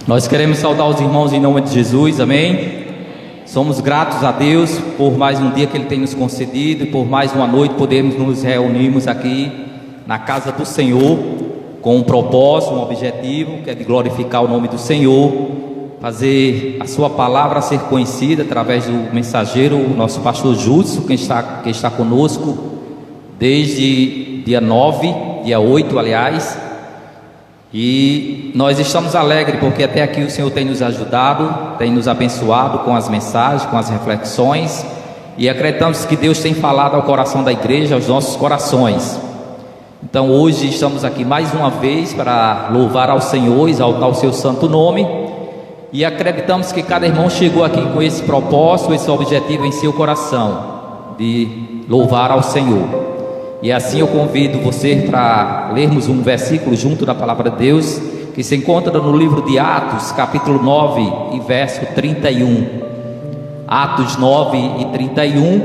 Nós queremos saudar os irmãos em nome de Jesus, amém? Somos gratos a Deus por mais um dia que Ele tem nos concedido e por mais uma noite podermos nos reunirmos aqui na casa do Senhor com um propósito, um objetivo, que é de glorificar o nome do Senhor, fazer a sua palavra ser conhecida através do mensageiro, o nosso pastor Júdson, que está conosco desde dia 9, dia 8 aliás. E nós estamos alegres porque até aqui o Senhor tem nos ajudado, tem nos abençoado com as mensagens, com as reflexões, e acreditamos que Deus tem falado ao coração da igreja, aos nossos corações. Então hoje estamos aqui mais uma vez para louvar ao Senhor, exaltar o seu santo nome, e acreditamos que cada irmão chegou aqui com esse propósito, esse objetivo em seu coração, de louvar ao Senhor. E assim eu convido você para lermos um versículo junto da palavra de Deus, que se encontra no livro de Atos, capítulo 9 e verso 31. Atos 9 e 31,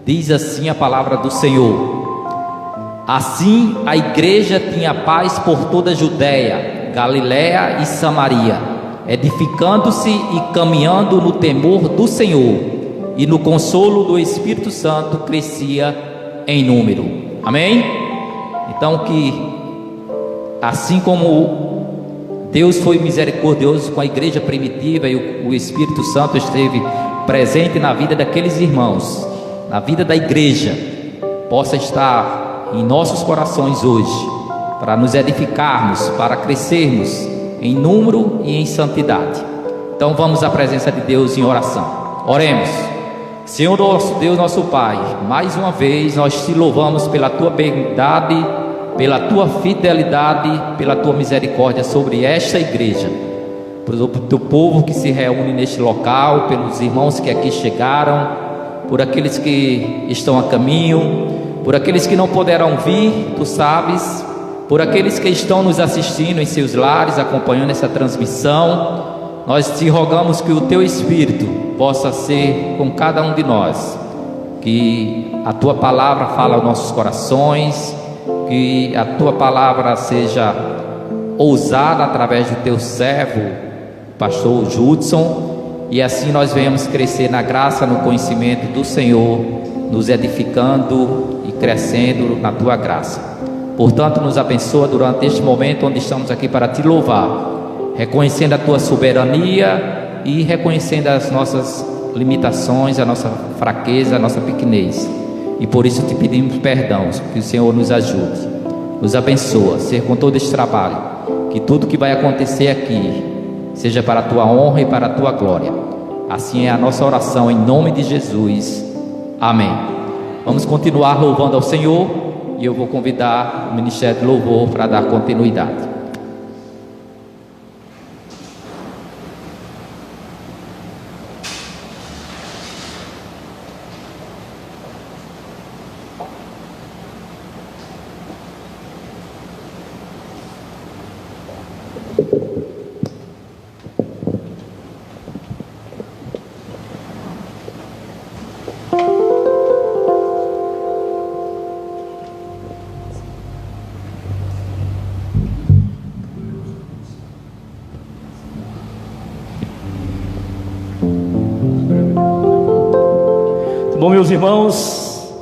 diz assim a palavra do Senhor: assim a igreja tinha paz por toda a Judéia, Galiléia e Samaria, edificando-se e caminhando no temor do Senhor, e no consolo do Espírito Santo crescia em número. Amém? Então, que assim como Deus foi misericordioso com a igreja primitiva e o Espírito Santo esteve presente na vida daqueles irmãos, na vida da igreja, possa estar em nossos corações hoje, para nos edificarmos, para crescermos em número e em santidade. Então vamos à presença de Deus em oração. Oremos. Senhor nosso Deus, nosso Pai, mais uma vez nós te louvamos pela tua bondade, pela tua fidelidade, pela tua misericórdia sobre esta igreja, pelo teu povo que se reúne neste local, pelos irmãos que aqui chegaram, por aqueles que estão a caminho, por aqueles que não poderão vir, tu sabes, por aqueles que estão nos assistindo em seus lares, acompanhando essa transmissão. Nós te rogamos que o teu Espírito possa ser com cada um de nós, que a tua palavra fale aos nossos corações, que a tua palavra seja ousada através do teu servo, pastor Judson, e assim nós venhamos crescer na graça, no conhecimento do Senhor, nos edificando e crescendo na tua graça. Portanto, nos abençoa durante este momento onde estamos aqui para te louvar, reconhecendo a tua soberania e reconhecendo as nossas limitações, a nossa fraqueza, a nossa pequenez, e por isso te pedimos perdão, que o Senhor nos ajude, nos abençoa, ser com todo este trabalho, que tudo que vai acontecer aqui seja para a tua honra e para a tua glória. Assim é a nossa oração em nome de Jesus, amém. Vamos continuar louvando ao Senhor, e eu vou convidar o Ministério de Louvor para dar continuidade. Bom, meus irmãos,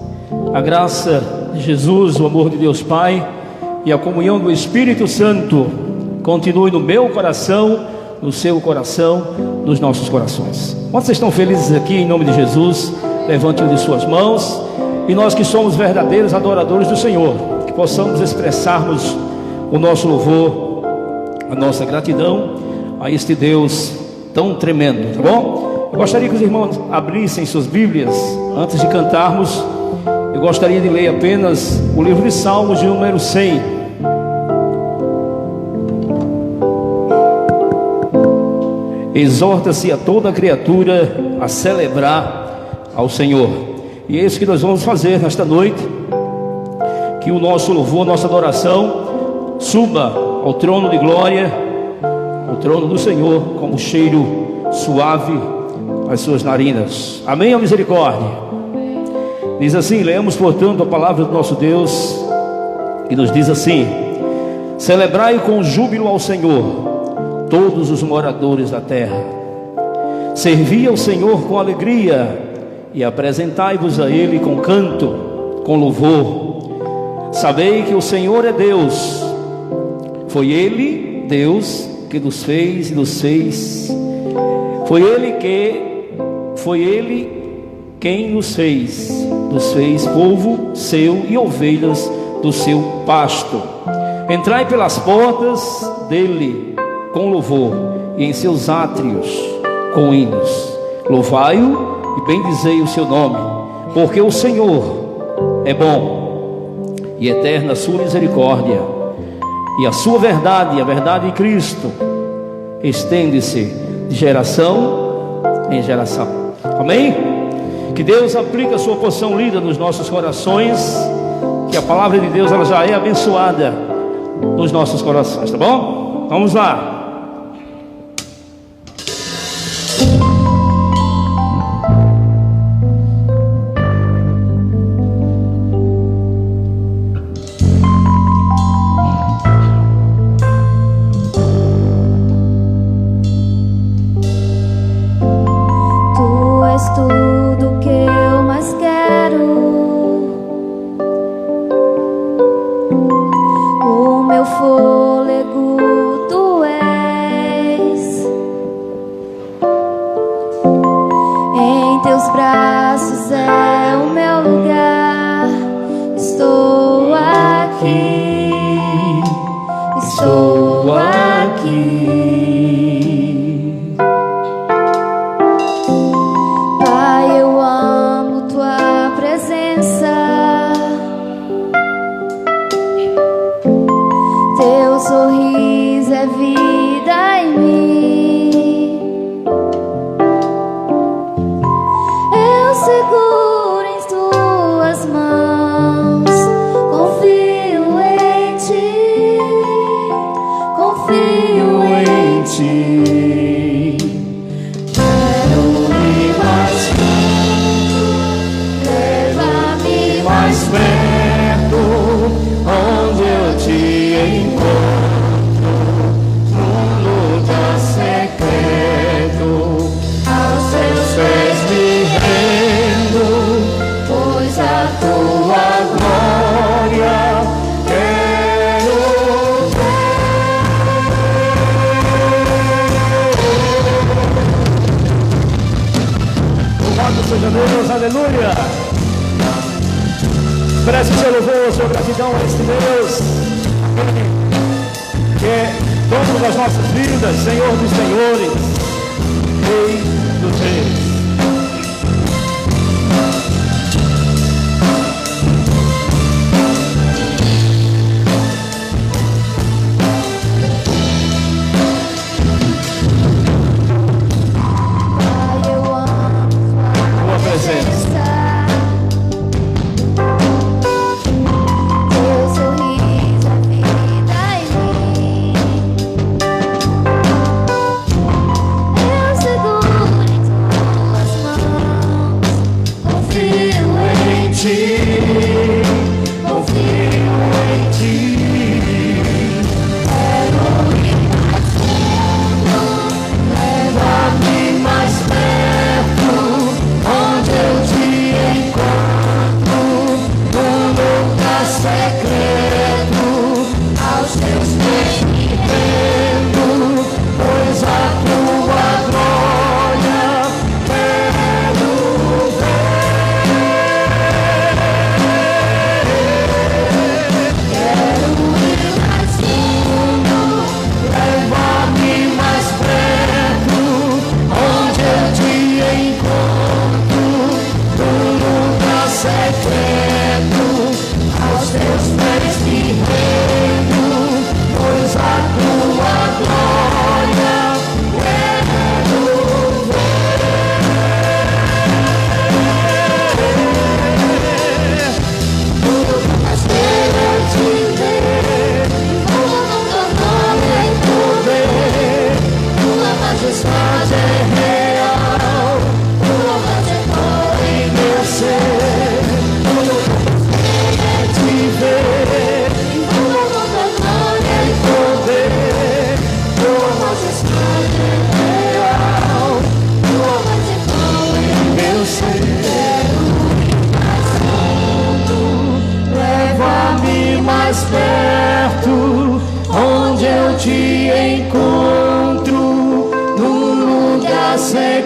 a graça de Jesus, o amor de Deus Pai e a comunhão do Espírito Santo continue no meu coração, no seu coração, nos nossos corações. Quantos estão felizes aqui em nome de Jesus? Levante um de suas mãos. E nós que somos verdadeiros adoradores do Senhor, que possamos expressarmos o nosso louvor, a nossa gratidão a este Deus tão tremendo, tá bom? Eu gostaria que os irmãos abrissem suas Bíblias. Antes de cantarmos, eu gostaria de ler apenas o livro de Salmos de número 100. Exorta-se a toda criatura a celebrar ao Senhor. E é isso que nós vamos fazer nesta noite. Que o nosso louvor, nossa adoração suba ao trono de glória, ao trono do Senhor, como cheiro suave às suas narinas. Amém, a misericórdia. Diz assim, lemos portanto a palavra do nosso Deus, que nos diz assim: celebrai com júbilo ao Senhor, todos os moradores da terra. Servi ao Senhor com alegria e apresentai-vos a Ele com canto, com louvor. Sabei que o Senhor é Deus. Foi Ele, Deus, que nos fez e nos fez. Foi Ele quem nos fez povo seu e ovelhas do seu pasto. Entrai pelas portas dele com louvor e em seus átrios com hinos. Louvai-o e bendizei o seu nome, porque o Senhor é bom e eterna a sua misericórdia, e a sua verdade, a verdade de Cristo, estende-se de geração em geração. Amém? Que Deus aplique a sua porção lida nos nossos corações, que a palavra de Deus ela já é abençoada nos nossos corações, tá bom? Vamos lá. Tudo que eu mais quero, o meu fôlego tu és, em teus braços é o meu lugar. Estou aqui, estou aqui. Teu sorriso é vida em mim. Eu seguro em tuas mãos. Confio em ti. Confio em ti. Quero ir mais perto. Leva-me mais perto, onde eu te encontro, num lugar secreto, aos teus pés me rendo, pois a tua glória quero ver. Louvado seja Deus, aleluia. Preste seu louvor, sua gratidão a este Deus que é dono das nossas vidas, Senhor dos senhores, Rei dos reis. Pai, eu amo Tua presença. Teu sorriso é vida em mim. Eu seguro em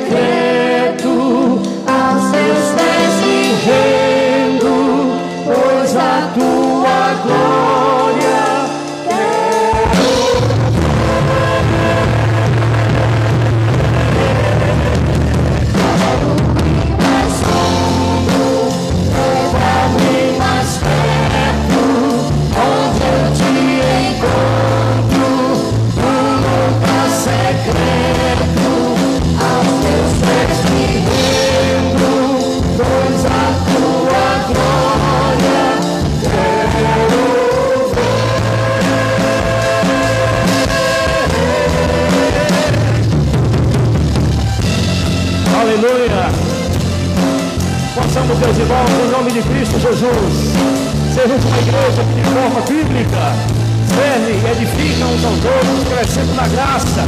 secreto, aos teus pés me rendo, pois a tua glória leva-me mais perto, onde eu te encontro, no lugar secreto, aos teus pés me rendo, pois a tua glória quero ver. Aleluia! Possamos, meus irmãos, em nome de Cristo Jesus, sermos uma igreja que de forma bíblica serve e edifica uns aos outros, crescendo na graça,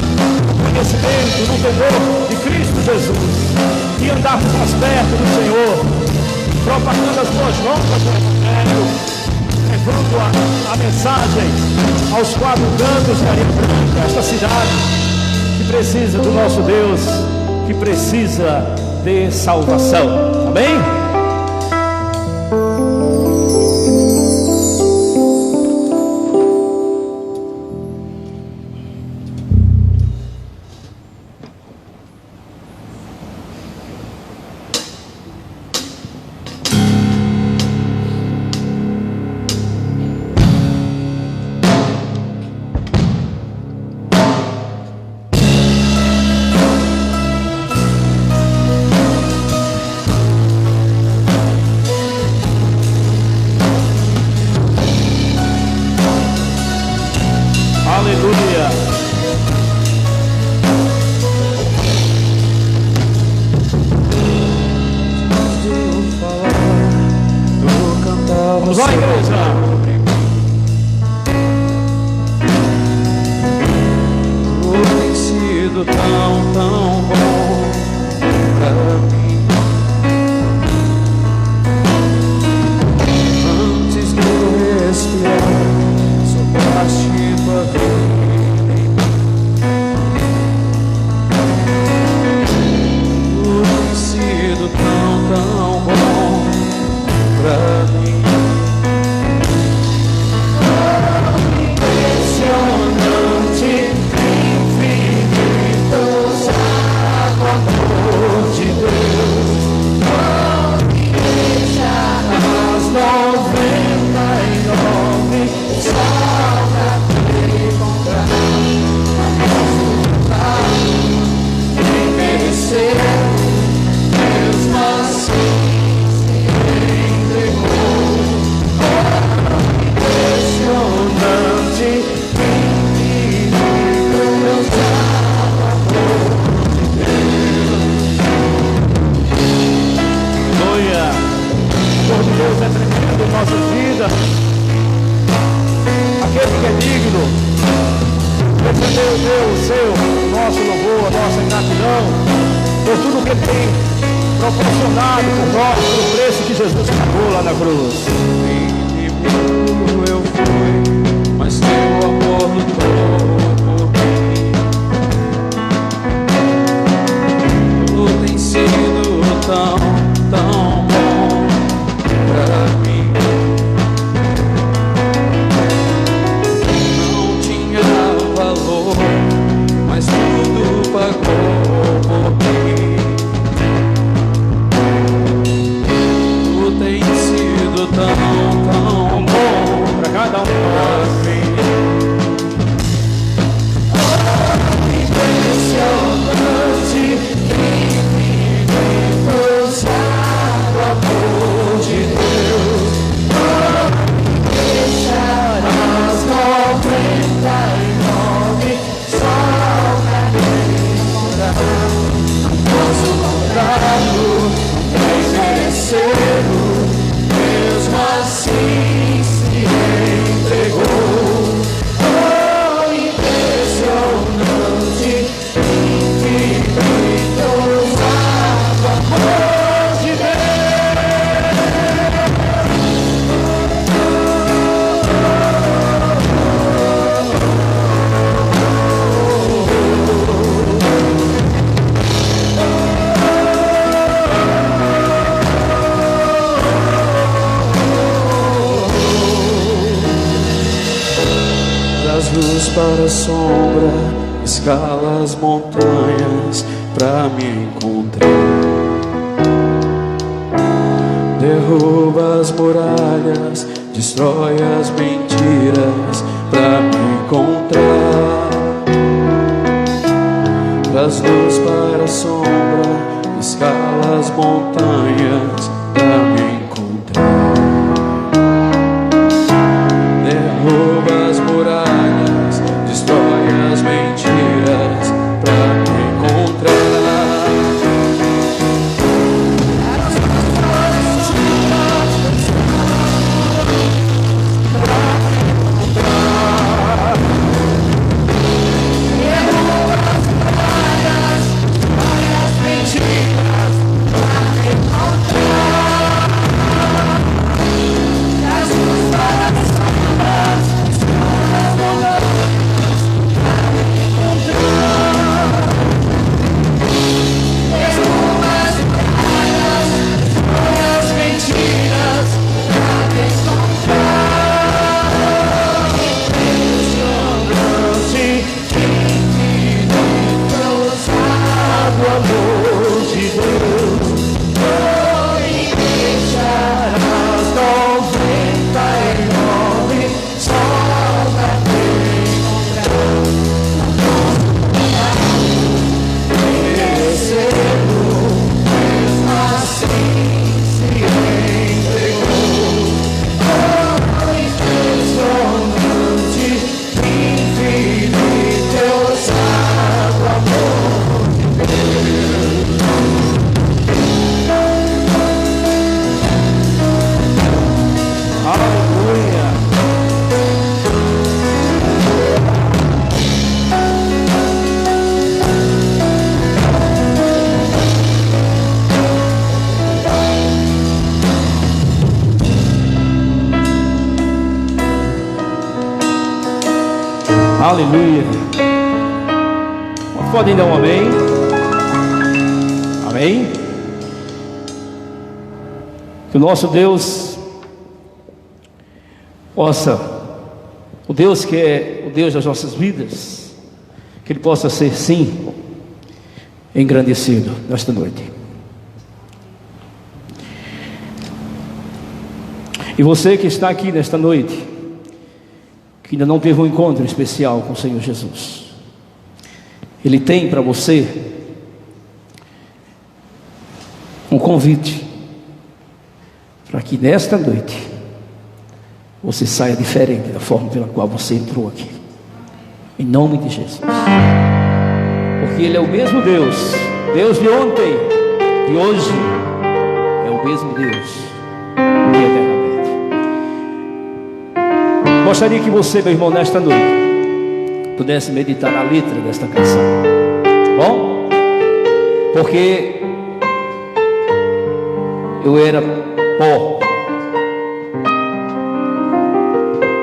no conhecimento, no temor de Cristo Jesus, e andarmos mais perto do Senhor, propagando as boas novas do Evangelho, levando a mensagem aos quatro cantos da Areia Branca, esta cidade que precisa do nosso Deus, que precisa de salvação. Amém? Aleluia. Vamos lá, igreja. Tem sido tão bom pra mim. Antes de eu respirar, sopraste tua vida. Tem sido tão bom pra mim. Impressionante, infinito, amor de Deus. As 99 salva contra quem merecer, mesmo assim se entregou. Impressionante, infinito, Deus amor de Deus. Aleluia! O amor de Deus é tremendo em nossas vidas. Aquele que é digno, defender o meu, o seu, nosso louvor, a nossa gratidão por tudo que Ele tem proporcionado por nós, pelo preço que Jesus pagou lá na cruz. Inimigo eu fui, mas teu amor lutou por mim. Tudo tem sido tão bom pra mim. Não tinha valor, mas tudo pagou por mim. Tudo tem sido tão bom. Para cada um de nós. luz para a sombra, escala as montanhas pra me encontrar. Derruba as muralhas, destrói as mentiras pra me encontrar. Traz luz para a sombra, escala as montanhas pra me encontrar. Derruba as muralhas, destrói as mentiras pra me encontrar. Aleluia. Podem dar um amém? Amém? Que o nosso Deus possa, o Deus que é o Deus das nossas vidas, que Ele possa ser sim engrandecido nesta noite. E você que está aqui nesta noite, que ainda não teve um encontro especial com o Senhor Jesus, Ele tem para você um convite para que nesta noite você saia diferente da forma pela qual você entrou aqui, em nome de Jesus, porque Ele é o mesmo Deus, Deus de ontem, de hoje, é o mesmo Deus de eternamente. Gostaria que você, meu irmão, nesta noite pudesse meditar na letra desta canção, bom? Porque eu era pó,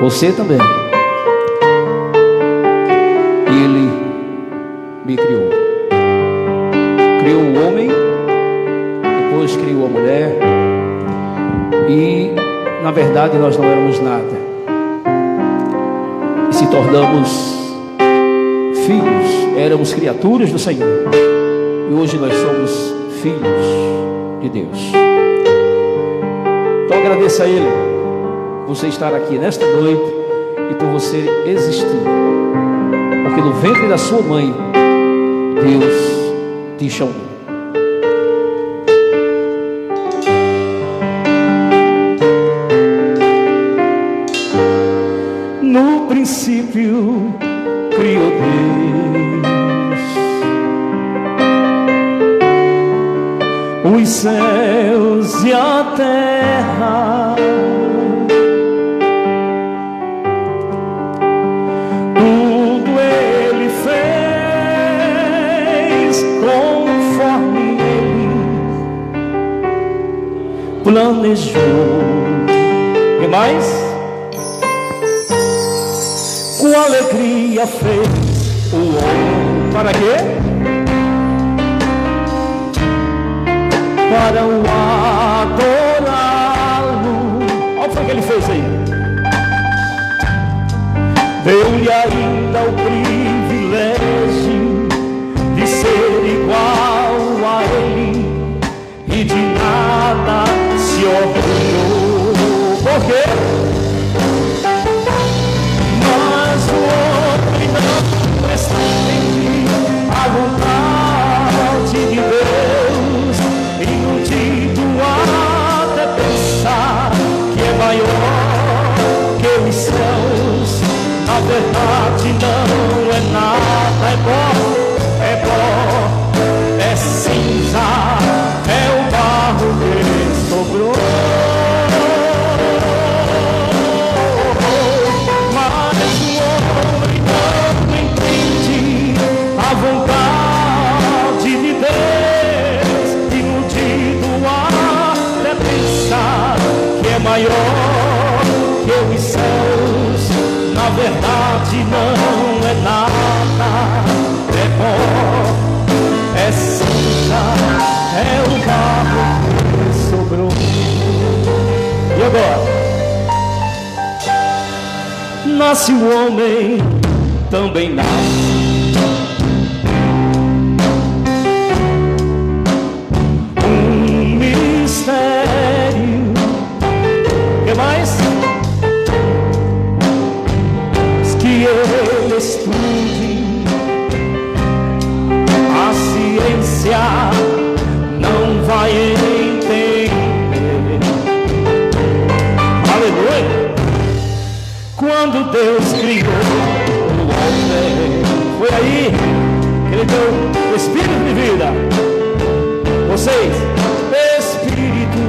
você também, e Ele me criou, criou o homem, depois criou a mulher, e na verdade nós não éramos nada, se tornamos filhos, éramos criaturas do Senhor, e hoje nós somos filhos de Deus. Então agradeça a Ele por você estar aqui nesta noite e por você existir, porque no ventre da sua mãe Deus te chamou. No princípio criou Deus os céus e a terra, tudo Ele fez conforme Ele planejou. E mais? Com alegria fez o homem. Para quê? Para o adorá-lo. Olha o que ele fez aí. Deu-lhe ainda maior que os céus, na verdade não é nada, é pó, é cinza, é o barro que sobrou. E agora? Nasce o homem, também nasce um mistério. Que mais? Que ele estude, a ciência não vai entender. Aleluia! Quando Deus criou o homem, foi aí que ele deu o espírito de vida. Vocês, espírito.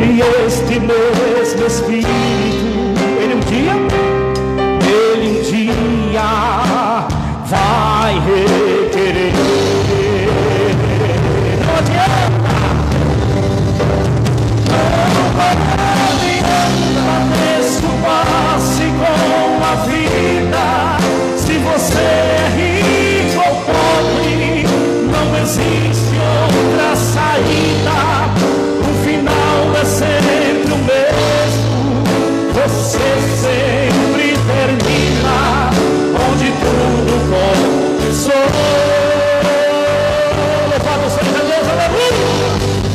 E este mesmo espírito, ele um dia vai requerer. Não adianta, desculpar-se com a vida. Se você é rico ou pobre, não existe outra saída. O final é sempre o mesmo. Você sempre termina onde tudo começou. Louvado seja Deus, aleluia!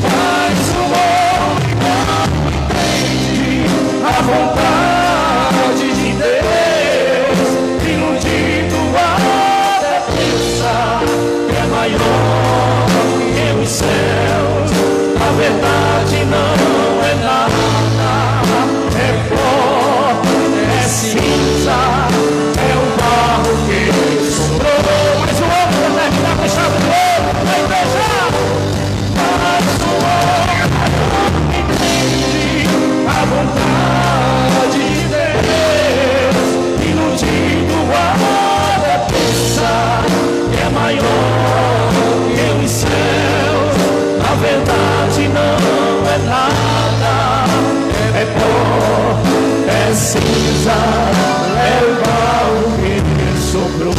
Mas o homem não entende a vontade de Deus, iludido até pensar que é maior que os céus. A verdade não é nada, é pó, é cinza, é o barro que sobrou. Mas o homem vai terminar com chave de ouro na igreja. Mas o homem não entende a vontade de Deus, iludido até pensar que é maior que os céus. A verdade não é nada, é pó, é cinza, é o barro que sobrou.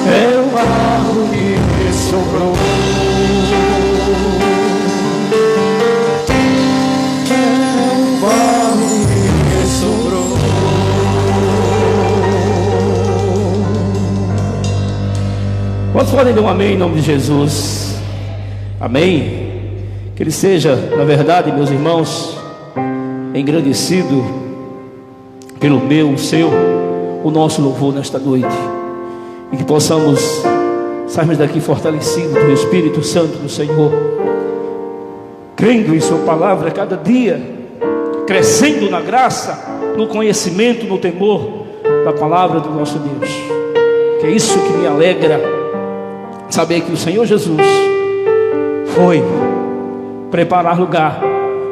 É o barro que sobrou. É o barro que sobrou. Quantos podem dar um amém em nome de Jesus? Amém? Que ele seja, na verdade, meus irmãos, engrandecido pelo meu, o seu, o nosso louvor nesta noite. E que possamos sairmos daqui fortalecidos pelo Espírito Santo do Senhor, crendo em sua palavra cada dia, crescendo na graça, no conhecimento, no temor da palavra do nosso Deus. Que é isso que me alegra, saber que o Senhor Jesus foi preparar lugar,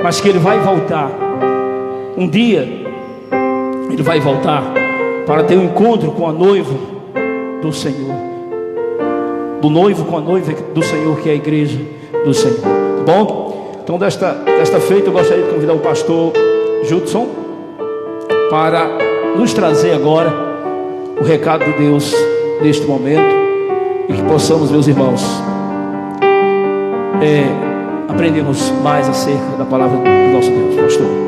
mas que Ele vai voltar. Um dia Ele vai voltar para ter um encontro com a noiva do Senhor, do noivo com a noiva do Senhor, que é a igreja do Senhor. Tá bom? Então desta feita eu gostaria de convidar o pastor Judson para nos trazer agora o recado de Deus neste momento, e que possamos, meus irmãos, aprendermos mais acerca da palavra do nosso Deus. Pastor.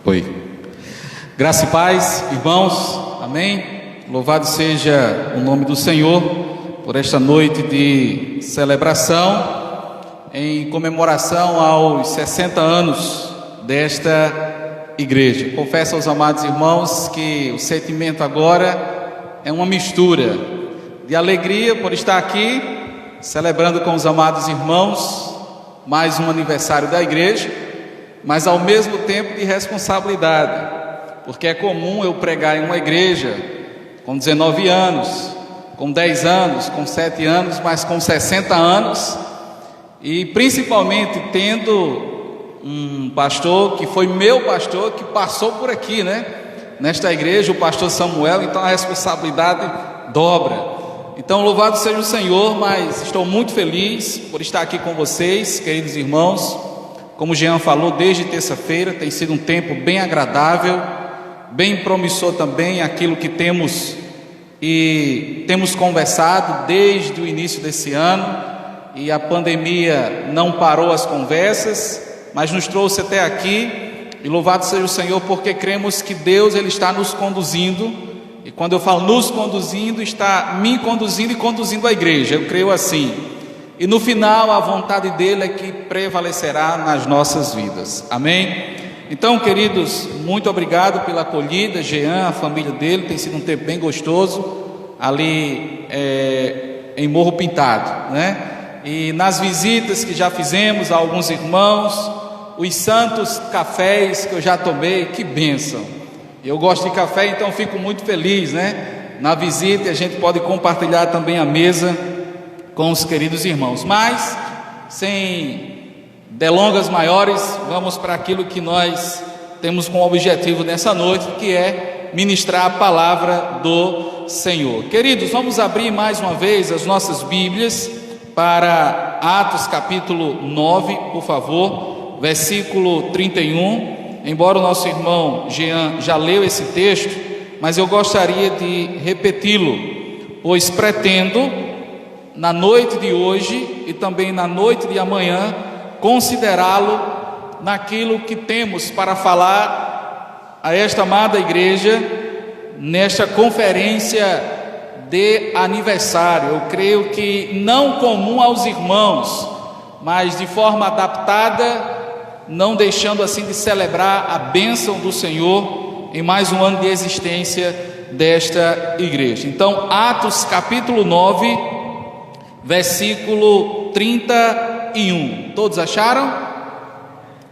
Oi. Graça e paz, irmãos, amém? Louvado seja o nome do Senhor por esta noite de celebração em comemoração aos 60 anos desta igreja. Confesso aos amados irmãos que o sentimento agora é uma mistura de alegria por estar aqui, celebrando com os amados irmãos mais um aniversário da igreja, mas ao mesmo tempo de responsabilidade, porque é comum eu pregar em uma igreja com 19 anos, com 10 anos, com 7 anos, mas com 60 anos, e principalmente tendo um pastor que foi meu pastor, que passou por aqui, né? Nesta igreja, o pastor Samuel, então a responsabilidade dobra. Então louvado seja o Senhor, mas estou muito feliz por estar aqui com vocês, queridos irmãos. Como o Jean falou, desde terça-feira tem sido um tempo bem agradável, bem promissor também aquilo que temos conversado desde o início desse ano, e a pandemia não parou as conversas, mas nos trouxe até aqui, e louvado seja o Senhor, porque cremos que Deus ele está nos conduzindo, e quando eu falo nos conduzindo, está me conduzindo e conduzindo a igreja, eu creio assim, e no final a vontade dele é que prevalecerá nas nossas vidas, amém? Então, queridos, muito obrigado pela acolhida. Jean, a família dele, tem sido um tempo bem gostoso ali em Morro Pintado, né? E nas visitas que já fizemos a alguns irmãos, os santos cafés que eu já tomei, que bênção! Eu gosto de café, então fico muito feliz, né? Na visita a gente pode compartilhar também a mesa com os queridos irmãos. Mas, sem delongas maiores, vamos para aquilo que nós temos como objetivo nessa noite, que é ministrar a palavra do Senhor. Queridos, vamos abrir mais uma vez as nossas Bíblias para Atos capítulo 9, por favor, versículo 31. Embora o nosso irmão Jean já leu esse texto, mas eu gostaria de repeti-lo, pois pretendo, na noite de hoje e também na noite de amanhã, considerá-lo naquilo que temos para falar a esta amada igreja, nesta conferência de aniversário. Eu creio que não comum aos irmãos, mas de forma adaptada, não deixando assim de celebrar a bênção do Senhor em mais um ano de existência desta igreja. Então, Atos capítulo 9, versículo 31. Todos acharam?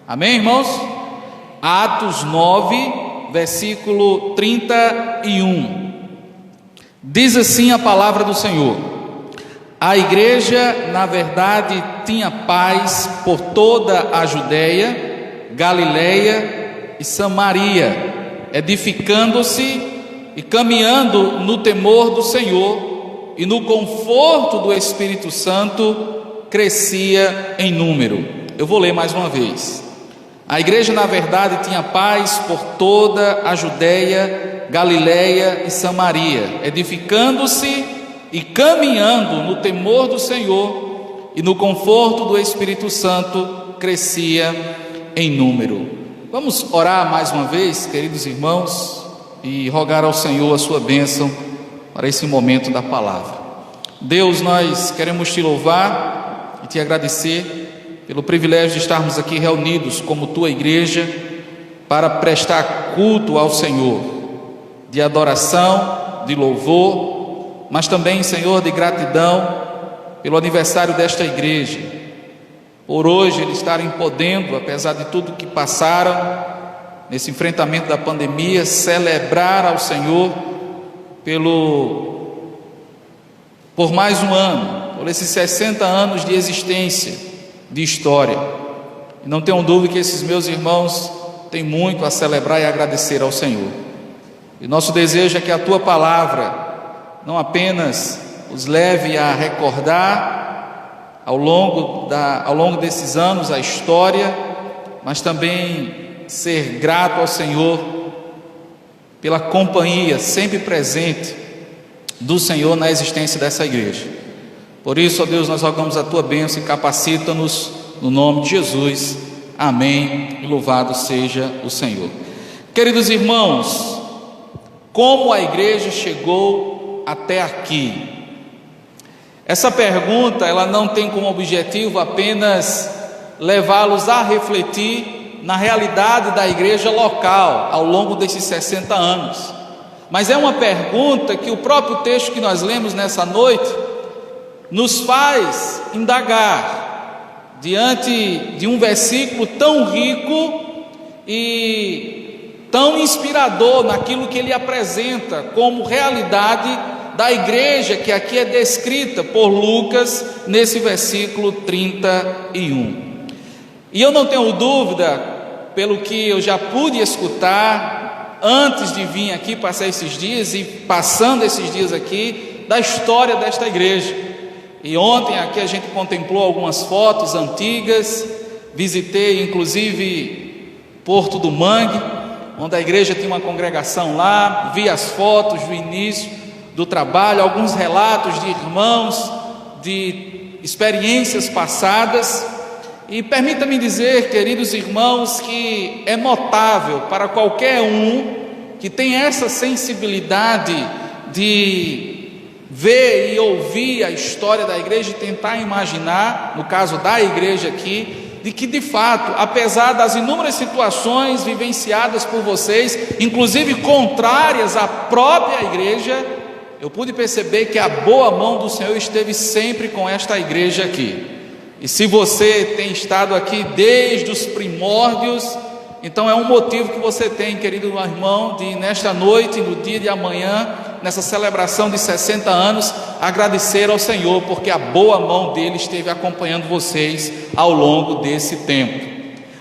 Amém, irmãos? Atos 9, versículo 31. Diz assim a palavra do Senhor: a igreja, na verdade, tinha paz por toda a Judeia, Galileia e Samaria, edificando-se e caminhando no temor do Senhor, e no conforto do Espírito Santo crescia em número. Eu vou ler mais uma vez. A igreja, na verdade, tinha paz por toda a Judeia, Galileia e Samaria, edificando-se e caminhando no temor do Senhor, e no conforto do Espírito Santo crescia em número. Vamos orar mais uma vez, queridos irmãos, e rogar ao Senhor a sua bênção para esse momento da palavra. Deus, nós queremos te louvar e te agradecer pelo privilégio de estarmos aqui reunidos como tua igreja para prestar culto ao Senhor, de adoração, de louvor, mas também, Senhor, de gratidão pelo aniversário desta igreja, por hoje eles estarem podendo, apesar de tudo que passaram nesse enfrentamento da pandemia, celebrar ao Senhor por mais um ano, por esses 60 anos de existência, de história. E não tenho dúvida que esses meus irmãos têm muito a celebrar e agradecer ao Senhor. E nosso desejo é que a tua palavra não apenas os leve a recordar ao longo desses anos a história, mas também ser grato ao Senhor pela companhia sempre presente do Senhor na existência dessa igreja. Por isso, ó Deus, nós rogamos a tua bênção e capacita-nos no nome de Jesus. Amém. E louvado seja o Senhor. Queridos irmãos, como a igreja chegou até aqui? Essa pergunta, ela não tem como objetivo apenas levá-los a refletir na realidade da igreja local ao longo desses 60 anos. Mas é uma pergunta que o próprio texto que nós lemos nessa noite nos faz indagar diante de um versículo tão rico e tão inspirador naquilo que ele apresenta como realidade da igreja que aqui é descrita por Lucas nesse versículo 31. E eu não tenho dúvida, pelo que eu já pude escutar antes de vir aqui passar esses dias e passando esses dias aqui, da história desta igreja. E ontem aqui a gente contemplou algumas fotos antigas, visitei inclusive Porto do Mangue, onde a igreja tinha uma congregação lá, vi as fotos do início do trabalho, alguns relatos de irmãos, de experiências passadas. E permita-me dizer, queridos irmãos, que é notável para qualquer um que tem essa sensibilidade de ver e ouvir a história da igreja e tentar imaginar, no caso da igreja aqui, de que de fato, apesar das inúmeras situações vivenciadas por vocês, inclusive contrárias à própria igreja, eu pude perceber que a boa mão do Senhor esteve sempre com esta igreja aqui. E se você tem estado aqui desde os primórdios, então é um motivo que você tem, querido irmão, de nesta noite, no dia de amanhã, nessa celebração de 60 anos, agradecer ao Senhor, porque a boa mão dele esteve acompanhando vocês ao longo desse tempo.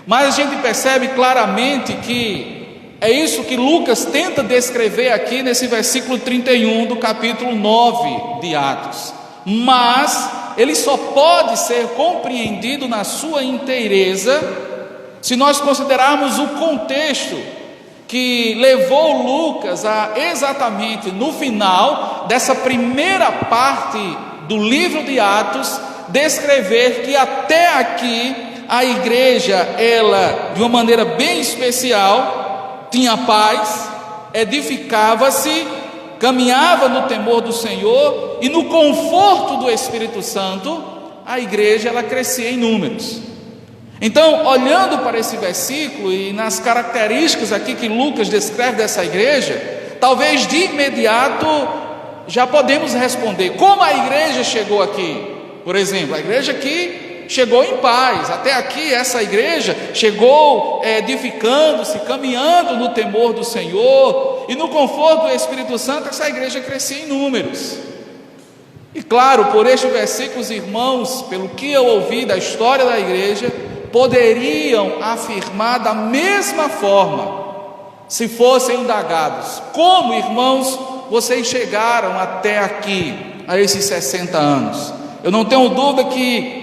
Mas a gente percebe claramente que é isso que Lucas tenta descrever aqui nesse versículo 31 do capítulo 9 de Atos. Mas ele só pode ser compreendido na sua inteireza se nós considerarmos o contexto que levou Lucas a exatamente no final dessa primeira parte do livro de Atos descrever que até aqui a igreja, ela de uma maneira bem especial tinha paz, edificava-se, caminhava no temor do Senhor e no conforto do Espírito Santo. A igreja, ela crescia em números. Então, olhando para esse versículo e nas características aqui que Lucas descreve dessa igreja, talvez de imediato já podemos responder como a igreja chegou aqui. Por exemplo, a igreja aqui chegou em paz. Até aqui essa igreja chegou edificando-se, caminhando no temor do Senhor e no conforto do Espírito Santo. Essa igreja crescia em números. E claro, por este versículo, os irmãos, pelo que eu ouvi da história da igreja, poderiam afirmar da mesma forma, se fossem indagados: como, irmãos, vocês chegaram até aqui, a esses 60 anos? Eu não tenho dúvida que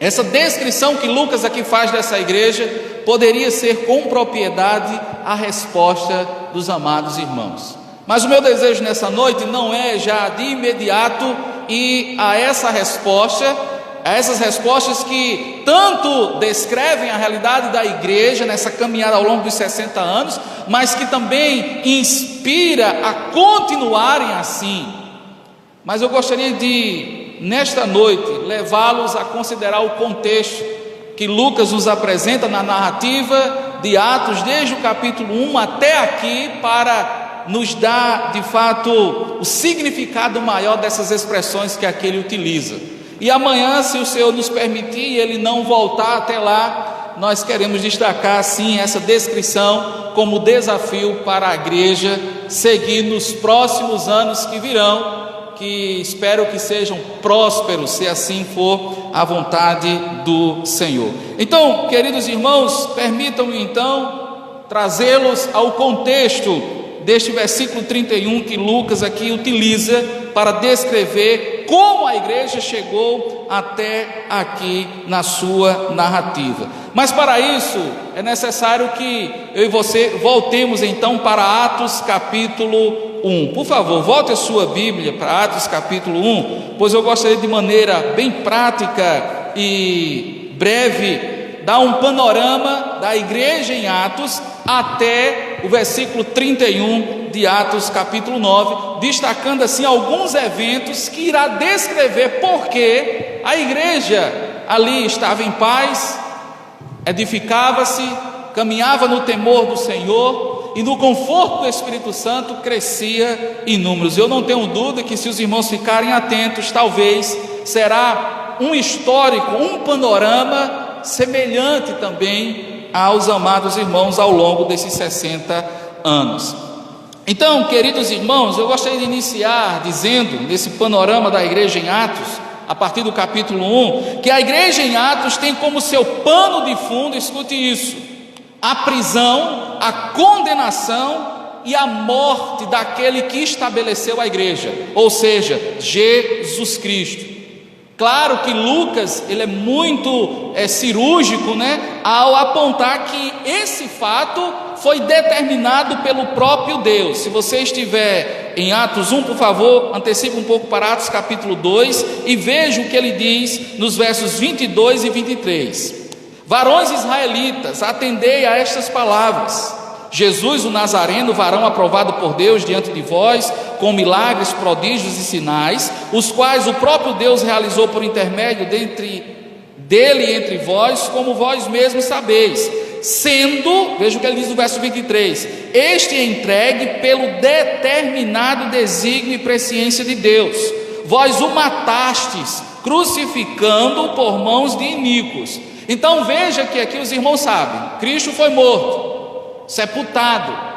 essa descrição que Lucas aqui faz dessa igreja poderia ser com propriedade a resposta dos amados irmãos. Mas o meu desejo nessa noite não é já de imediato ir a essa resposta, a essas respostas que tanto descrevem a realidade da igreja nessa caminhada ao longo dos 60 anos, mas que também inspira a continuarem assim. Mas eu gostaria de, nesta noite, levá-los a considerar o contexto que Lucas nos apresenta na narrativa de Atos, desde o capítulo 1 até aqui, para nos dar, de fato, o significado maior dessas expressões que aqui ele utiliza. E amanhã, se o Senhor nos permitir e ele não voltar até lá, nós queremos destacar sim essa descrição como desafio para a igreja seguir nos próximos anos que virão, que espero que sejam prósperos, se assim for a vontade do Senhor. Então, queridos irmãos, permitam-me então trazê-los ao contexto deste versículo 31 que Lucas aqui utiliza para descrever como a igreja chegou até aqui na sua narrativa. Mas para isso é necessário que eu e você voltemos então para Atos capítulo 1. Por favor, volte a sua Bíblia para Atos capítulo 1, pois eu gostaria de maneira bem prática e breve dar um panorama da igreja em Atos até o versículo 31 de Atos capítulo 9, destacando assim alguns eventos que irá descrever por que a igreja ali estava em paz, edificava-se, caminhava no temor do Senhor e no conforto do Espírito Santo crescia em números. Eu não tenho dúvida que, se os irmãos ficarem atentos, talvez será um histórico, um panorama semelhante também aos amados irmãos ao longo desses 60 anos. Então, queridos irmãos, eu gostaria de iniciar dizendo, nesse panorama da igreja em Atos, a partir do capítulo 1, que a igreja em Atos tem como seu pano de fundo, escute isso, a prisão, a condenação e a morte daquele que estabeleceu a igreja, ou seja, Jesus Cristo. Claro que Lucas, ele é muito cirúrgico, ao apontar que esse fato foi determinado pelo próprio Deus. Se você estiver em Atos 1, por favor, antecipe um pouco para Atos capítulo 2 e veja o que ele diz nos versos 22 e 23. Varões israelitas, atendei a estas palavras. Jesus o Nazareno, varão aprovado por Deus diante de vós, com milagres, prodígios e sinais, os quais o próprio Deus realizou por intermédio dele e entre vós, como vós mesmos sabeis, sendo, veja o que ele diz no verso 23, este é entregue pelo determinado desígnio e presciência de Deus, vós o matastes, crucificando por mãos de iníquos. Então veja que aqui os irmãos sabem, Cristo foi morto, sepultado,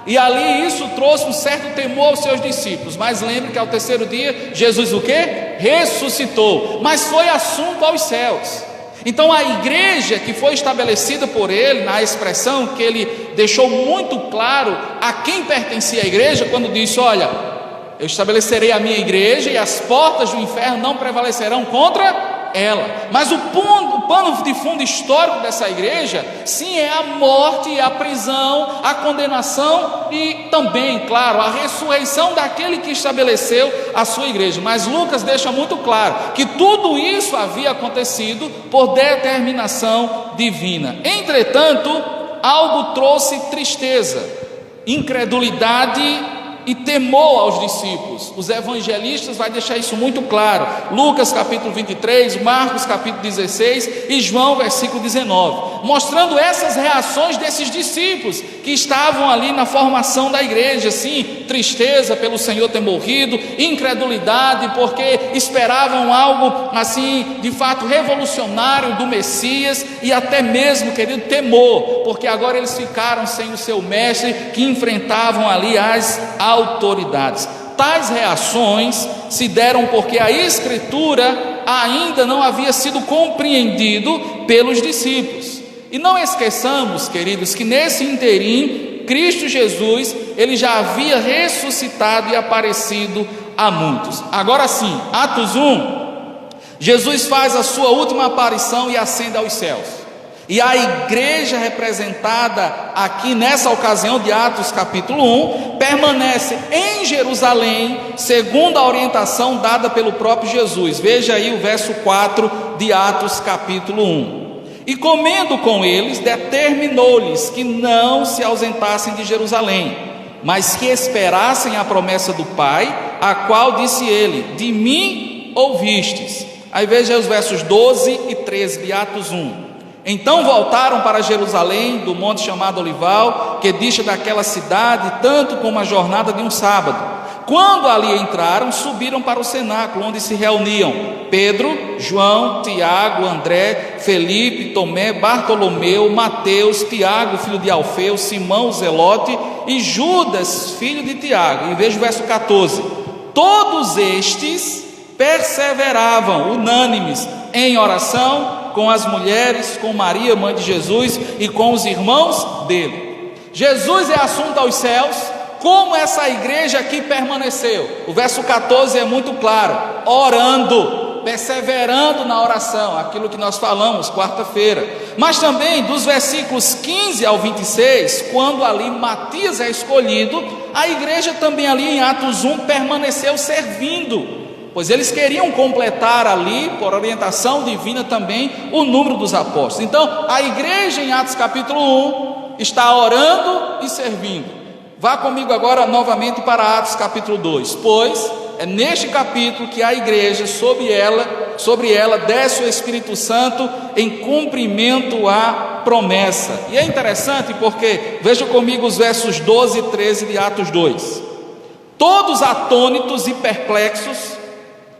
e ali isso trouxe um certo temor aos seus discípulos, mas lembre que ao terceiro dia, Jesus o quê? Ressuscitou, mas foi assunto aos céus. Então a igreja que foi estabelecida por ele, na expressão que ele deixou muito claro a quem pertencia a igreja, quando disse, olha, eu estabelecerei a minha igreja e as portas do inferno não prevalecerão contra ela. Mas o pano de fundo histórico dessa igreja, sim, é a morte, a prisão, a condenação e também, claro, a ressurreição daquele que estabeleceu a sua igreja. Mas Lucas deixa muito claro que tudo isso havia acontecido por determinação divina. Entretanto, algo trouxe tristeza, incredulidade e temor aos discípulos. Os evangelistas vão deixar isso muito claro. Lucas capítulo 23, Marcos capítulo 16 e João versículo 19, mostrando essas reações desses discípulos que estavam ali na formação da igreja. Sim, tristeza pelo Senhor ter morrido, incredulidade porque esperavam algo assim de fato revolucionário do Messias, e até mesmo, querido, temor, porque agora eles ficaram sem o seu mestre, que enfrentavam ali as autoridades. Tais reações se deram porque a Escritura ainda não havia sido compreendido pelos discípulos. E não esqueçamos, queridos, que nesse interim, Cristo Jesus, ele já havia ressuscitado e aparecido a muitos. Agora sim, Atos 1, Jesus faz a sua última aparição e ascende aos céus. E a igreja representada aqui nessa ocasião de Atos capítulo 1, permanece em Jerusalém, segundo a orientação dada pelo próprio Jesus. Veja aí o verso 4 de Atos capítulo 1. E comendo com eles, determinou-lhes que não se ausentassem de Jerusalém, mas que esperassem a promessa do Pai, a qual disse ele, de mim ouvistes. Aí veja os versos 12 e 13 de Atos 1. Então voltaram para Jerusalém, do monte chamado Olival, que dista daquela cidade, tanto como a jornada de um sábado. Quando ali entraram, subiram para o cenáculo, onde se reuniam Pedro, João, Tiago, André, Felipe, Tomé, Bartolomeu, Mateus, Tiago, filho de Alfeu, Simão, o Zelote, e Judas, filho de Tiago. E veja o verso 14. Todos estes perseveravam, unânimes, em oração, com as mulheres, com Maria, mãe de Jesus, e com os irmãos dele. Jesus é assunto aos céus. Como essa igreja aqui permaneceu? O verso 14 é muito claro: orando, perseverando na oração, aquilo que nós falamos quarta-feira. Mas também dos versículos 15 ao 26, quando ali Matias é escolhido, a igreja também ali em Atos 1 permaneceu servindo, pois eles queriam completar ali, por orientação divina também, o número dos apóstolos. Então, a igreja em Atos capítulo 1 está orando e servindo. Vá comigo agora novamente para Atos capítulo 2, pois é neste capítulo que a igreja, sobre ela desce o Espírito Santo em cumprimento à promessa. E é interessante porque, veja comigo os versos 12 e 13 de Atos 2. Todos atônitos e perplexos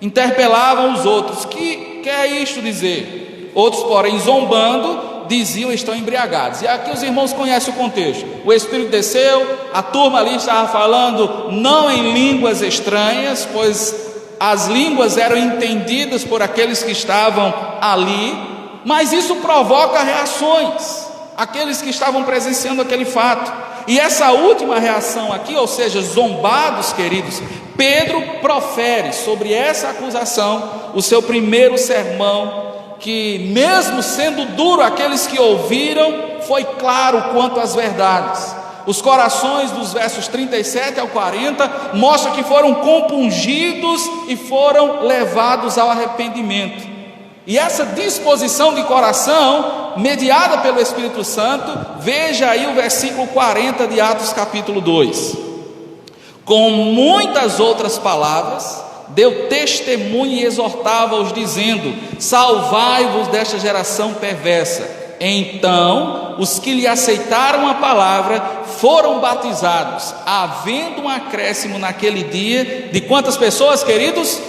interpelavam os outros: que é isto dizer? Outros, porém, zombando, diziam: estão embriagados. E aqui os irmãos conhecem o contexto. O Espírito desceu, a turma ali estava falando não em línguas estranhas, pois as línguas eram entendidas por aqueles que estavam ali, mas isso provoca reações, aqueles que estavam presenciando aquele fato. E essa última reação aqui, ou seja, zombados, queridos, Pedro profere sobre essa acusação o seu primeiro sermão, que mesmo sendo duro, aqueles que ouviram, foi claro quanto às verdades. Os corações dos versos 37 ao 40 mostram que foram compungidos e foram levados ao arrependimento. E essa disposição de coração, mediada pelo Espírito Santo, veja aí o versículo 40 de Atos capítulo 2. Com muitas outras palavras, deu testemunho e exortava-os, dizendo: salvai-vos desta geração perversa. Então os que lhe aceitaram a palavra foram batizados, havendo um acréscimo naquele dia de quantas pessoas, queridos?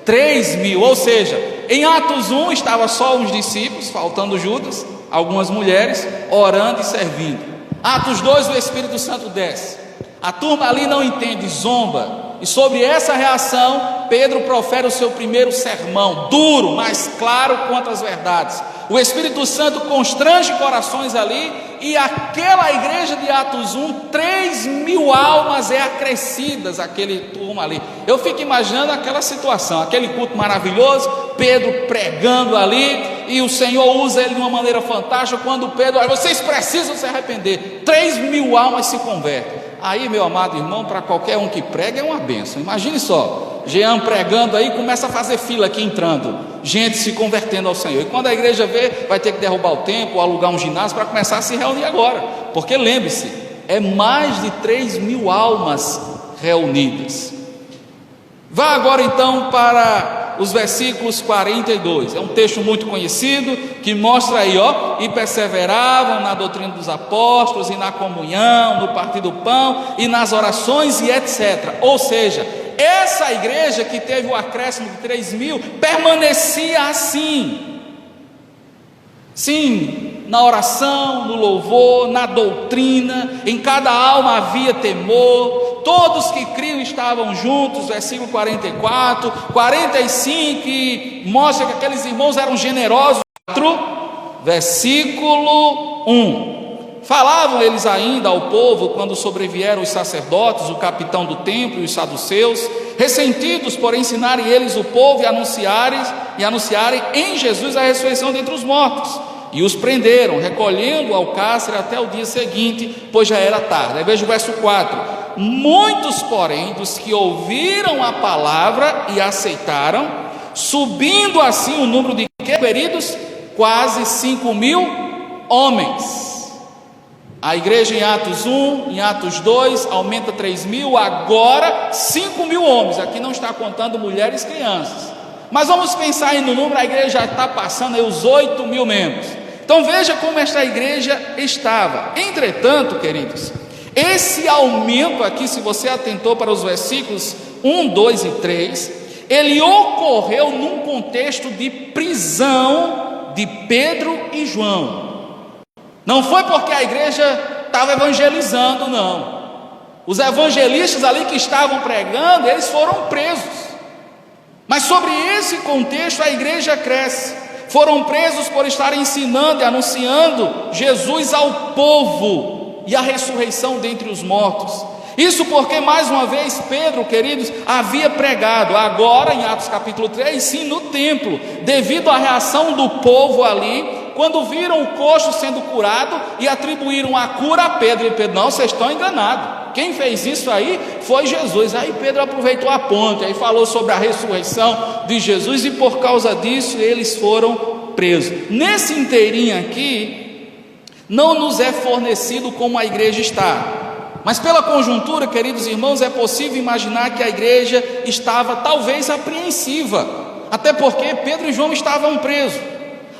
3.000, ou seja, em Atos 1 estava só os discípulos, faltando Judas, algumas mulheres, orando e servindo. Atos 2, o Espírito Santo desce, a turma ali não entende, zomba, e sobre essa reação, Pedro profere o seu primeiro sermão, duro, mas claro quanto às verdades. O Espírito Santo constrange corações ali, e aquela igreja de Atos 1, 3.000 almas acrescidas, aquele turma ali. Eu fico imaginando aquela situação, aquele culto maravilhoso, Pedro pregando ali, e o Senhor usa ele de uma maneira fantástica, quando Pedro, olha, vocês precisam se arrepender, 3.000 almas se convertem. Aí, meu amado irmão, para qualquer um que prega é uma bênção. Imagine só, Jean pregando aí, começa a fazer fila aqui entrando, gente se convertendo ao Senhor. E quando a igreja vê, vai ter que derrubar o templo, alugar um ginásio para começar a se reunir agora. Porque lembre-se, é mais de 3.000 almas reunidas. Vá agora então para os versículos 42, é um texto muito conhecido, que mostra aí, ó, e perseveravam na doutrina dos apóstolos, e na comunhão, no partir do pão, e nas orações, e etc. Ou seja, essa igreja que teve o acréscimo de 3.000, permanecia assim, sim, na oração, no louvor, na doutrina, em cada alma havia temor, todos que criam estavam juntos, versículo 44, 45, que mostra que aqueles irmãos eram generosos, versículo 1, falavam eles ainda ao povo, quando sobrevieram os sacerdotes, o capitão do templo e os saduceus, ressentidos por ensinarem eles o povo e anunciarem em Jesus a ressurreição dentre os mortos. E os prenderam, recolhendo ao cárcere até o dia seguinte, pois já era tarde. Aí veja o verso 4: muitos, porém, dos que ouviram a palavra e aceitaram, subindo assim o número de queridos, quase 5.000 homens. A igreja em Atos 1, em Atos 2, aumenta 3.000, agora 5.000 homens. Aqui não está contando mulheres e crianças. Mas vamos pensar aí no número, a igreja já está passando aí os 8.000 membros. Então veja como esta igreja estava. Entretanto, queridos, esse aumento aqui, se você atentou para os versículos 1, 2 e 3, ele ocorreu num contexto de prisão de Pedro e João. Não foi porque a igreja estava evangelizando, não. Os evangelistas ali que estavam pregando, eles foram presos. Mas sobre esse contexto a igreja cresce. Foram presos por estarem ensinando e anunciando Jesus ao povo e a ressurreição dentre os mortos. Isso porque, mais uma vez, Pedro, queridos, havia pregado, agora em Atos capítulo 3, sim, no templo, devido à reação do povo ali, quando viram o coxo sendo curado e atribuíram a cura a Pedro. E Pedro: não, vocês estão enganados, quem fez isso aí foi Jesus. Aí Pedro aproveitou a ponte, aí falou sobre a ressurreição de Jesus, e por causa disso eles foram presos. Nesse inteirinho aqui, não nos é fornecido como a igreja está, mas pela conjuntura, queridos irmãos, é possível imaginar que a igreja estava talvez apreensiva, até porque Pedro e João estavam presos.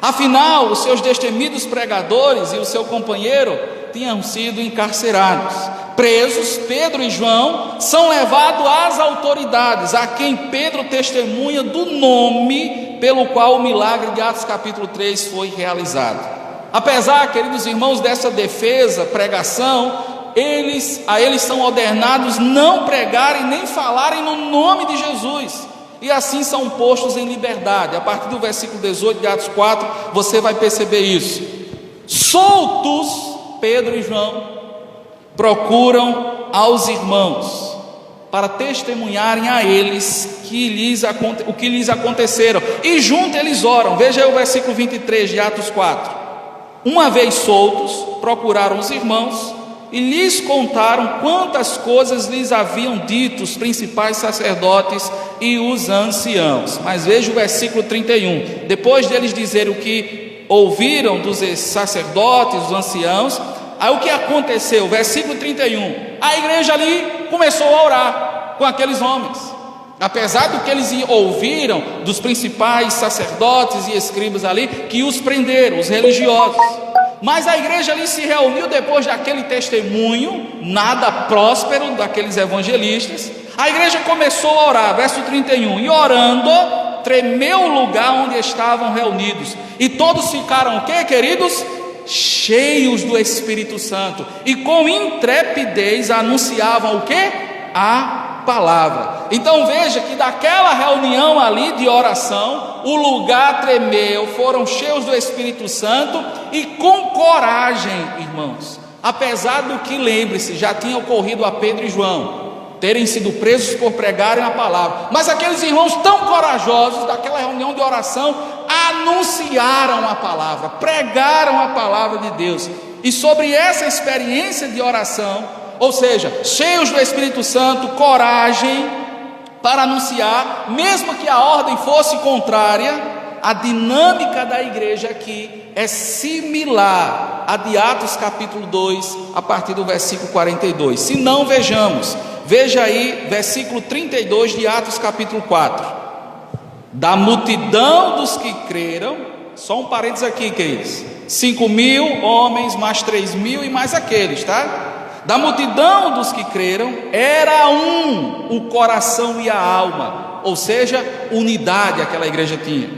Afinal, os seus destemidos pregadores e o seu companheiro tinham sido encarcerados. Presos, Pedro e João são levados às autoridades, a quem Pedro testemunha do nome pelo qual o milagre de Atos capítulo 3 foi realizado. Apesar, queridos irmãos, dessa defesa, pregação, a eles são ordenados não pregarem nem falarem no nome de Jesus, e assim são postos em liberdade. A partir do versículo 18 de Atos 4, você vai perceber isso. Soltos, Pedro e João procuram aos irmãos para testemunharem a eles o que lhes aconteceram, e junto eles oram. Veja aí o versículo 23 de Atos 4. Uma vez soltos, procuraram os irmãos e lhes contaram quantas coisas lhes haviam dito os principais sacerdotes e os anciãos. Mas veja o versículo 31. Depois deles dizer o que ouviram dos sacerdotes, dos anciãos, aí o que aconteceu? Versículo 31. A igreja ali começou a orar com aqueles homens. Apesar do que eles ouviram dos principais sacerdotes e escribas ali, que os prenderam, os religiosos. Mas a igreja ali se reuniu depois daquele testemunho nada próspero daqueles evangelistas. A igreja começou a orar, verso 31. E orando, tremeu o lugar onde estavam reunidos. E todos ficaram o quê, queridos? Cheios do Espírito Santo. E com intrepidez anunciavam o quê? A palavra. Então veja que daquela reunião ali de oração, o lugar tremeu, foram cheios do Espírito Santo e com coragem, irmãos, apesar do que, lembre-se, já tinha ocorrido a Pedro e João terem sido presos por pregarem a palavra, mas aqueles irmãos tão corajosos daquela reunião de oração anunciaram a palavra, pregaram a palavra de Deus. E sobre essa experiência de oração, ou seja, cheios do Espírito Santo, coragem para anunciar, mesmo que a ordem fosse contrária, a dinâmica da igreja aqui é similar à de Atos capítulo 2, a partir do versículo 42. Se não, veja aí, versículo 32 de Atos capítulo 4. Da multidão dos que creram, só um parênteses aqui, queridos, 5.000 homens, mais 3.000 e mais aqueles, tá? Da multidão dos que creram, era o coração e a alma, ou seja, unidade aquela igreja tinha.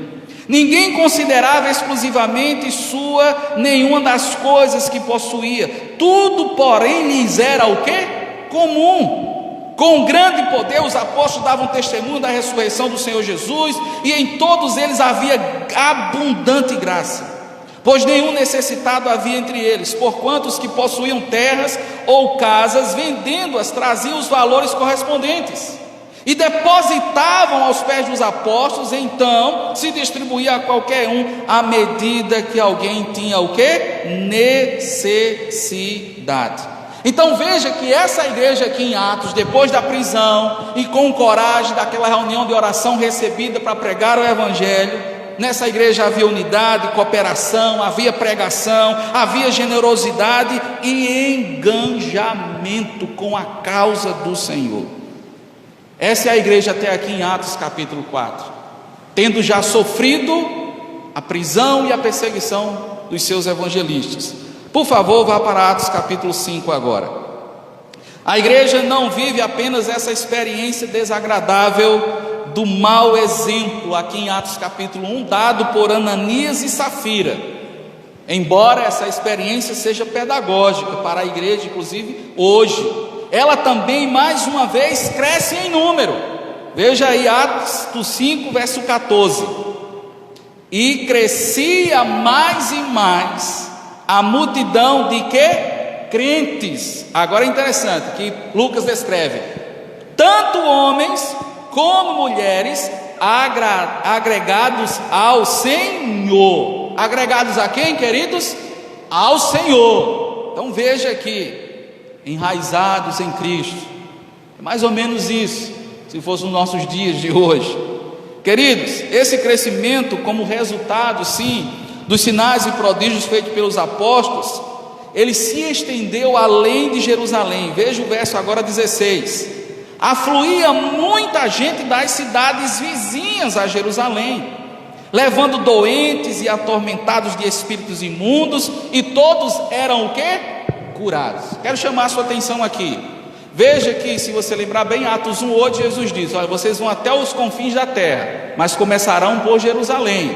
Ninguém considerava exclusivamente sua nenhuma das coisas que possuía, tudo porém lhes era o quê? Comum. Com grande poder os apóstolos davam testemunho da ressurreição do Senhor Jesus, e em todos eles havia abundante graça. Pois nenhum necessitado havia entre eles, porquanto os que possuíam terras ou casas, vendendo-as, traziam os valores correspondentes e depositavam aos pés dos apóstolos. Então se distribuía a qualquer um à medida que alguém tinha o quê? Necessidade. Então veja que essa igreja aqui em Atos, depois da prisão e com coragem daquela reunião de oração recebida para pregar o evangelho, nessa igreja havia unidade, cooperação, havia pregação, havia generosidade e engajamento com a causa do Senhor. Essa é a igreja até aqui em Atos capítulo 4, tendo já sofrido a prisão e a perseguição dos seus evangelistas. Por favor, vá para Atos capítulo 5 agora. A igreja não vive apenas essa experiência desagradável do mau exemplo aqui em Atos capítulo 1, dado por Ananias e Safira, embora essa experiência seja pedagógica para a igreja, inclusive hoje, ela também mais uma vez cresce em número. Veja aí Atos 5 verso 14. E crescia mais e mais a multidão de quê? Crentes. Agora é interessante que Lucas descreve, tanto homens como mulheres agregados ao Senhor. Agregados a quem, queridos? Ao Senhor. Então veja aqui, enraizados em Cristo. É mais ou menos isso, se fosse nos nossos dias de hoje. Queridos, esse crescimento como resultado, sim, dos sinais e prodígios feitos pelos apóstolos, ele se estendeu além de Jerusalém. Veja o verso agora 16. Afluía muita gente das cidades vizinhas a Jerusalém, levando doentes e atormentados de espíritos imundos, e todos eram o quê? Curados. Quero chamar a sua atenção aqui. Veja que, se você lembrar bem, Atos 1:8, Jesus diz: olha, vocês vão até os confins da terra, mas começarão por Jerusalém.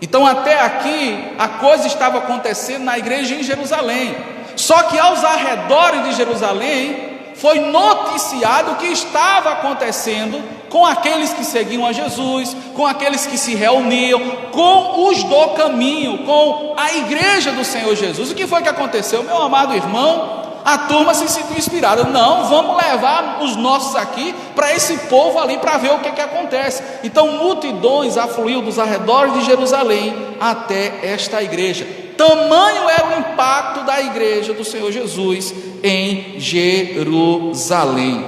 Então até aqui a coisa estava acontecendo na igreja em Jerusalém. Só que aos arredores de Jerusalém foi noticiado o que estava acontecendo com aqueles que seguiam a Jesus, com aqueles que se reuniam, com os do caminho, com a igreja do Senhor Jesus. O que foi que aconteceu, meu amado irmão? A turma se sentiu inspirada. Não, vamos levar os nossos aqui para esse povo ali, para ver o que acontece. Então multidões afluíam dos arredores de Jerusalém até esta igreja. Tamanho era o impacto da igreja do Senhor Jesus em Jerusalém.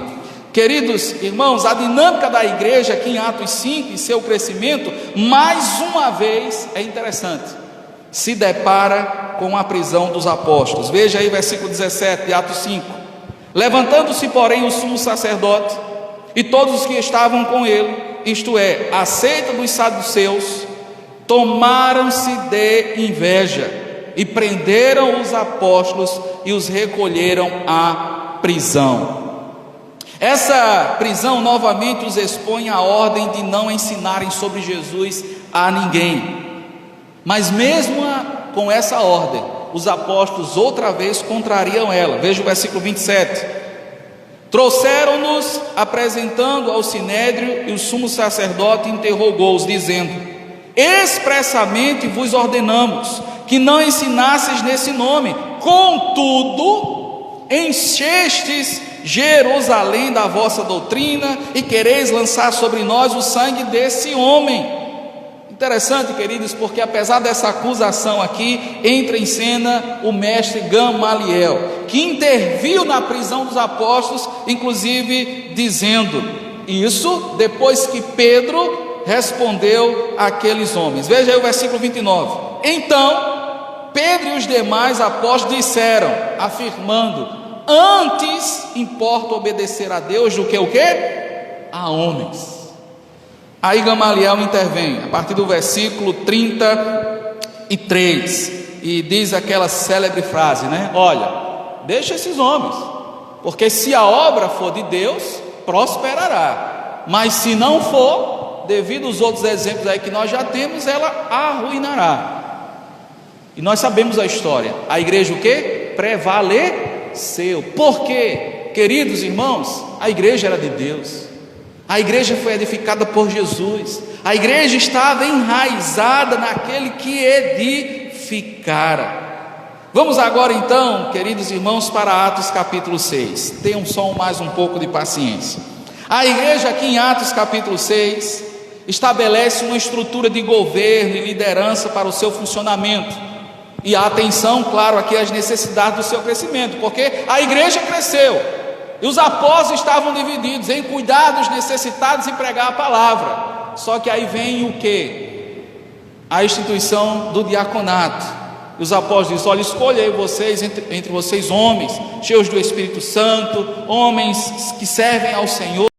Queridos irmãos, a dinâmica da igreja aqui em Atos 5 e seu crescimento, mais uma vez, é interessante. Se depara com a prisão dos apóstolos. Veja aí versículo 17 de Atos 5. Levantando-se, porém, o sumo sacerdote e todos os que estavam com ele, isto é, a seita dos saduceus, tomaram-se de inveja e prenderam os apóstolos e os recolheram à prisão. Essa prisão novamente os expõe à ordem de não ensinarem sobre Jesus a ninguém. Mas mesmo com essa ordem, os apóstolos outra vez contrariam ela. Veja o versículo 27. Trouxeram-nos apresentando ao sinédrio, e o sumo sacerdote interrogou-os, dizendo: expressamente vos ordenamos que não ensinasseis nesse nome, contudo enchestes Jerusalém da vossa doutrina e quereis lançar sobre nós o sangue desse homem. Interessante, queridos, porque apesar dessa acusação aqui, entra em cena o mestre Gamaliel, que interviu na prisão dos apóstolos, inclusive dizendo isso depois que Pedro respondeu àqueles homens. Veja aí o versículo 29. Então Pedro e os demais apóstolos disseram, afirmando: antes importa obedecer a Deus do que o quê? A homens. Aí Gamaliel intervém, a partir do versículo 33, e diz aquela célebre frase, né? Olha, deixa esses homens, porque se a obra for de Deus, prosperará, mas se não for, devido aos outros exemplos aí que nós já temos, ela arruinará. E nós sabemos a história. A igreja o quê? Prevaleceu. Por quê? Queridos irmãos, a igreja era de Deus. A igreja foi edificada por Jesus. A igreja estava enraizada naquele que edificara. Vamos agora então, queridos irmãos, para Atos capítulo 6. Tenham só mais um pouco de paciência. A igreja aqui em Atos capítulo 6 estabelece uma estrutura de governo e liderança para o seu funcionamento. E a atenção, claro, aqui às necessidades do seu crescimento, porque a igreja cresceu e os apóstolos estavam divididos em cuidar dos necessitados e pregar a palavra. Só que aí vem o quê? A instituição do diaconato. E os apóstolos dizem: olha, escolha vocês entre vocês homens cheios do Espírito Santo, homens que servem ao Senhor.